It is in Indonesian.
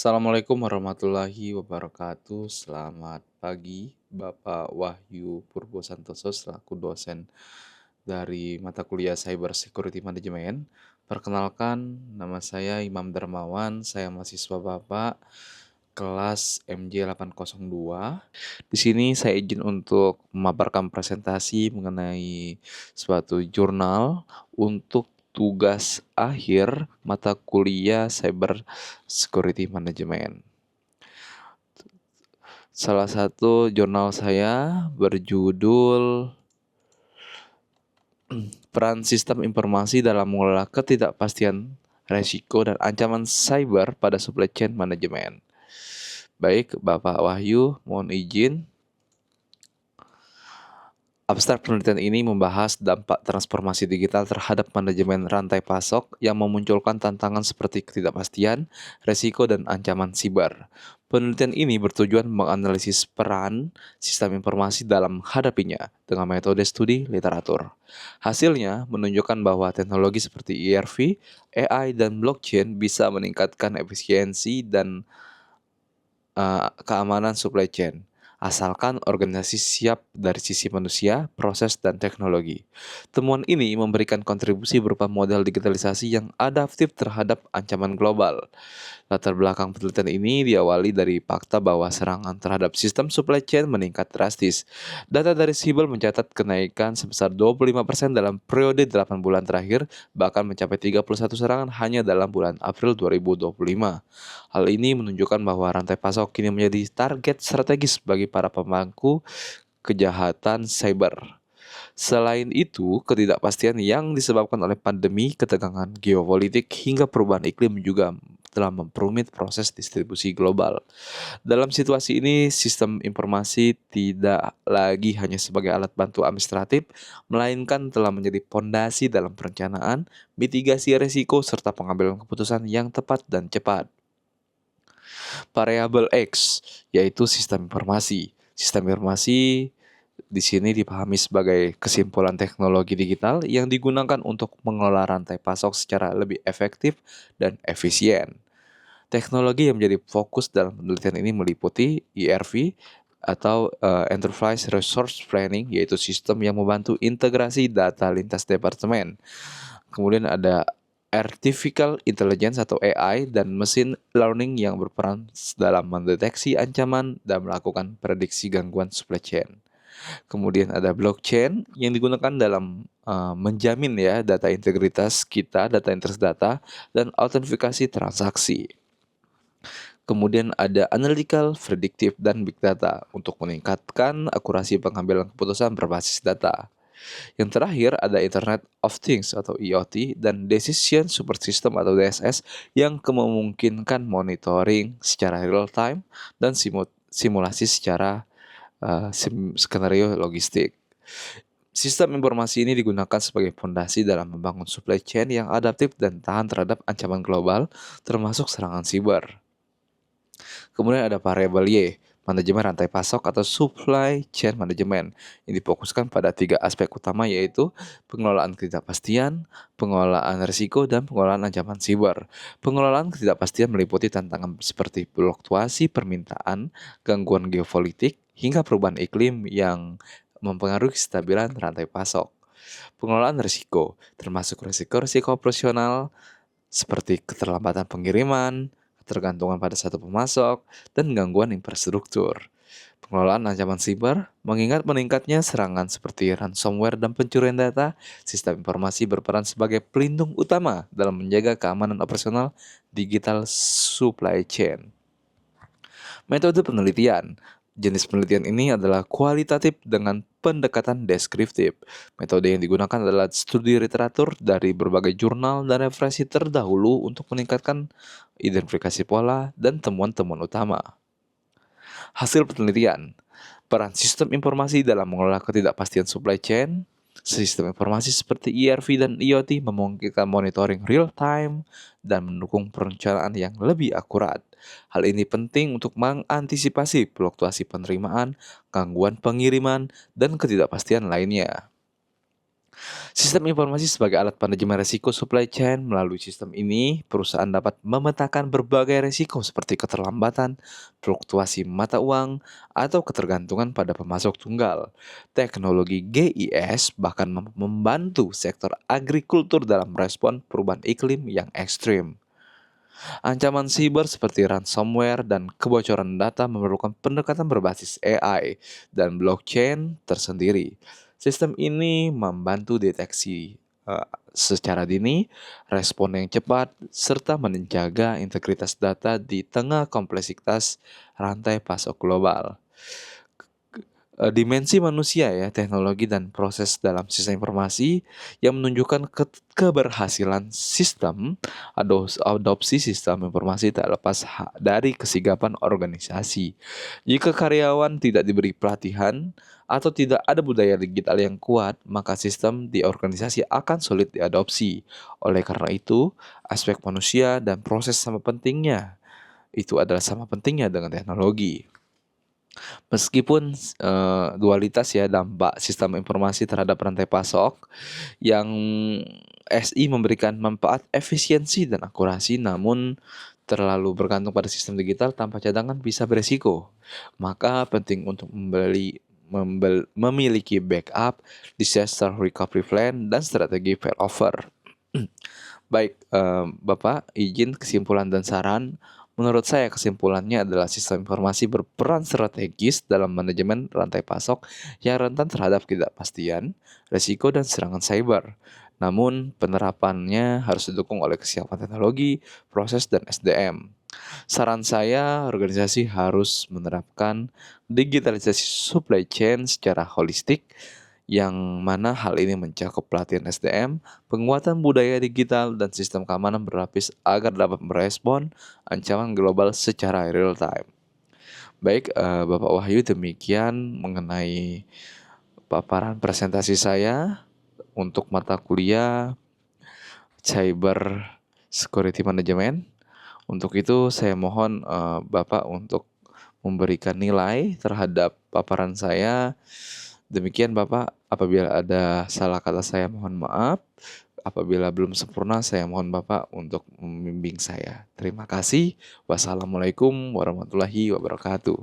Assalamualaikum warahmatullahi wabarakatuh. Selamat pagi, Bapak Wahyu Purbo Santoso selaku dosen dari mata kuliah Cyber Security Management. Perkenalkan, nama saya Imam Darmawan, saya mahasiswa Bapak kelas MJ802. Di sini saya izin untuk memaparkan presentasi mengenai suatu jurnal untuk tugas akhir mata kuliah Cyber Security Management. Salah satu jurnal saya berjudul Peran Sistem Informasi dalam Mengelola Ketidakpastian Resiko dan Ancaman Cyber pada Supply Chain Management. Baik, Bapak Wahyu, mohon izin. Abstrak penelitian ini membahas dampak transformasi digital terhadap manajemen rantai pasok yang memunculkan tantangan seperti ketidakpastian, resiko, dan ancaman siber. Penelitian ini bertujuan menganalisis peran sistem informasi dalam menghadapinya dengan metode studi literatur. Hasilnya menunjukkan bahwa teknologi seperti ERP, AI, dan blockchain bisa meningkatkan efisiensi dan keamanan supply chain, asalkan organisasi siap dari sisi manusia, proses, dan teknologi. Temuan ini memberikan kontribusi berupa model digitalisasi yang adaptif terhadap ancaman global. Latar belakang penelitian ini diawali dari fakta bahwa serangan terhadap sistem supply chain meningkat drastis. Data dari Siebel mencatat kenaikan sebesar 25% dalam periode 8 bulan terakhir, bahkan mencapai 31 serangan hanya dalam bulan April 2025. Hal ini menunjukkan bahwa rantai pasok kini menjadi target strategis bagi para pemangku kejahatan cyber. Selain itu, ketidakpastian yang disebabkan oleh pandemi, ketegangan geopolitik, hingga perubahan iklim juga telah memperumit proses distribusi global. Dalam situasi ini, sistem informasi tidak lagi hanya sebagai alat bantu administratif, melainkan telah menjadi fondasi dalam perencanaan, mitigasi risiko, serta pengambilan keputusan yang tepat dan cepat. Variabel X, yaitu sistem informasi. Sistem informasi di sini dipahami sebagai kesimpulan teknologi digital yang digunakan untuk mengelola rantai pasok secara lebih efektif dan efisien. Teknologi yang menjadi fokus dalam penelitian ini meliputi ERP atau Enterprise Resource Planning, yaitu sistem yang membantu integrasi data lintas departemen. Kemudian ada Artificial Intelligence atau AI dan Machine Learning yang berperan dalam mendeteksi ancaman dan melakukan prediksi gangguan supply chain. Kemudian ada blockchain yang digunakan dalam menjamin data integritas kita, data data, dan autentifikasi transaksi. Kemudian ada analytical, predictive, dan big data untuk meningkatkan akurasi pengambilan keputusan berbasis data. Yang terakhir ada Internet of Things atau IoT dan Decision Support System atau DSS yang memungkinkan monitoring secara real time dan simulasi secara skenario logistik. Sistem informasi ini digunakan sebagai fondasi dalam membangun supply chain yang adaptif dan tahan terhadap ancaman global, termasuk serangan siber. Kemudian ada variabel Y, manajemen rantai pasok atau supply chain management, yang difokuskan pada 3 aspek utama, yaitu pengelolaan ketidakpastian, pengelolaan risiko, dan pengelolaan ancaman siber. Pengelolaan ketidakpastian meliputi tantangan seperti fluktuasi permintaan, gangguan geopolitik, hingga perubahan iklim yang mempengaruhi kestabilan rantai pasok. Pengelolaan risiko termasuk risiko-risiko operasional seperti keterlambatan pengiriman, ketergantungan pada satu pemasok, dan gangguan infrastruktur. Pengelolaan ancaman siber, mengingat meningkatnya serangan seperti ransomware dan pencurian data, sistem informasi berperan sebagai pelindung utama dalam menjaga keamanan operasional digital supply chain. Metode penelitian. Jenis penelitian ini adalah kualitatif dengan pendekatan deskriptif. Metode yang digunakan adalah studi literatur dari berbagai jurnal dan referensi terdahulu untuk meningkatkan identifikasi pola dan temuan-temuan utama. Hasil penelitian. Peran sistem informasi dalam mengelola ketidakpastian supply chain. Sistem informasi seperti ERP dan IoT memungkinkan monitoring real time dan mendukung perencanaan yang lebih akurat. Hal ini penting untuk mengantisipasi fluktuasi penerimaan, gangguan pengiriman, dan ketidakpastian lainnya. Sistem informasi sebagai alat manajemen risiko supply chain. Melalui sistem ini, perusahaan dapat memetakan berbagai risiko seperti keterlambatan, fluktuasi mata uang, atau ketergantungan pada pemasok tunggal. Teknologi GIS bahkan membantu sektor agrikultur dalam merespon perubahan iklim yang ekstrim. Ancaman siber seperti ransomware dan kebocoran data memerlukan pendekatan berbasis AI dan blockchain tersendiri. Sistem ini membantu deteksi secara dini, respon yang cepat, serta menjaga integritas data di tengah kompleksitas rantai pasok global. Dimensi manusia ya, teknologi dan proses dalam sistem informasi yang menunjukkan keberhasilan sistem adopsi sistem informasi tak lepas dari kesigapan organisasi. Jika karyawan tidak diberi pelatihan atau tidak ada budaya digital yang kuat, maka sistem di organisasi akan sulit diadopsi. Oleh karena itu, aspek manusia dan proses sama pentingnya. Itu adalah sama pentingnya dengan teknologi. Meskipun dualitas ya dampak sistem informasi terhadap rantai pasok yang SI memberikan manfaat efisiensi dan akurasi, namun terlalu bergantung pada sistem digital tanpa cadangan bisa beresiko. Maka penting untuk memiliki backup, disaster recovery plan, dan strategi failover. Baik, Bapak, izin kesimpulan dan saran. Menurut saya kesimpulannya adalah sistem informasi berperan strategis dalam manajemen rantai pasok yang rentan terhadap ketidakpastian, risiko, dan serangan cyber. Namun, penerapannya harus didukung oleh kesiapan teknologi, proses, dan SDM. Saran saya, organisasi harus menerapkan digitalisasi supply chain secara holistik, yang mana hal ini mencakup pelatihan SDM, penguatan budaya digital, dan sistem keamanan berlapis agar dapat merespon ancaman global secara real time. Baik, Bapak Wahyu, demikian mengenai paparan presentasi saya untuk mata kuliah Cyber Security Management. Untuk itu saya mohon Bapak untuk memberikan nilai terhadap paparan saya. Demikian Bapak, apabila ada salah kata saya mohon maaf. Apabila belum sempurna saya mohon Bapak untuk membimbing saya. Terima kasih. Wassalamualaikum warahmatullahi wabarakatuh.